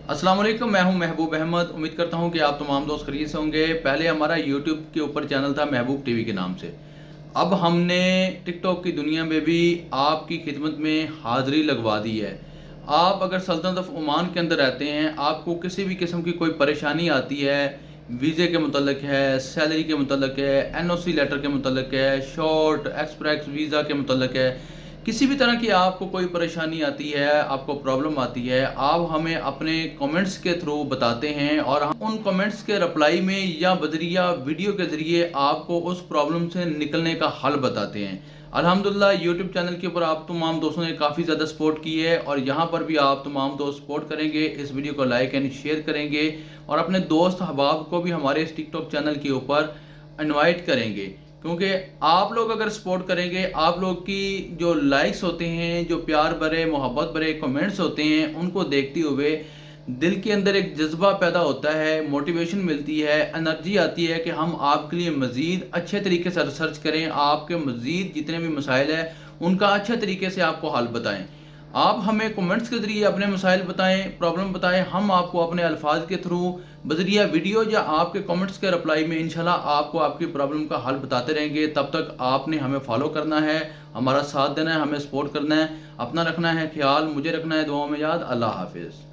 अस्सलाम वालेकुम, मैं हूं महबूब अहमद। उम्मीद करता हूं कि आप तमाम दोस्त खरीद से होंगे। पहले हमारा यूट्यूब के ऊपर चैनल था महबूब टीवी के नाम से। अब हमने टिकटॉक की दुनिया में भी आपकी खिदमत में हाज़िरी लगवा दी है। आप अगर सल्तनत ऑफ ओमान के अंदर रहते हैं, आपको किसी भी किस्म की कोई परेशानी आती है, वीज़े के मुतल्लिक है, सैलरी के मुतल्लिक है, एनओसी लेटर के मुतल्लिक है, शॉर्ट एक्सप्रेस वीज़ा के मुतल्लिक है, किसी भी तरह की आपको कोई परेशानी आती है, आपको प्रॉब्लम आती है, आप हमें अपने कमेंट्स के थ्रू बताते हैं और हम उन कमेंट्स के रिप्लाई में या बजरिया वीडियो के ज़रिए आपको उस प्रॉब्लम से निकलने का हल बताते हैं। अल्हम्दुलिल्लाह यूट्यूब चैनल के ऊपर आप तमाम दोस्तों ने काफ़ी ज़्यादा सपोर्ट की है और यहाँ पर भी आप तमाम दोस्त सपोर्ट करेंगे, इस वीडियो को लाइक एंड शेयर करेंगे और अपने दोस्त अहबाब को भी हमारे इस टिकटॉक चैनल के ऊपर इनवाइट करेंगे। क्योंकि आप लोग अगर सपोर्ट करेंगे, आप लोग की जो लाइक्स होते हैं, जो प्यार भरे मोहब्बत भरे कमेंट्स होते हैं, उनको देखते हुए दिल के अंदर एक जज्बा पैदा होता है, मोटिवेशन मिलती है, एनर्जी आती है कि हम आपके लिए मज़ीद अच्छे तरीके से रिसर्च करें, आपके मज़ीद जितने भी मसाइल हैं उनका अच्छे तरीके से आपको हल बताएं। आप हमें कमेंट्स के ज़रिए अपने मसाइल बताएं, प्रॉब्लम बताएं, हम आपको अपने अल्फाज के थ्रू बजरिया वीडियो या आपके कमेंट्स के रिप्लाई में इंशाल्लाह आपको आपकी प्रॉब्लम का हल बताते रहेंगे। तब तक आपने हमें फॉलो करना है, हमारा साथ देना है, हमें सपोर्ट करना है, अपना रखना है ख्याल, मुझे रखना है दुआओं में याद। अल्लाह हाफिज़।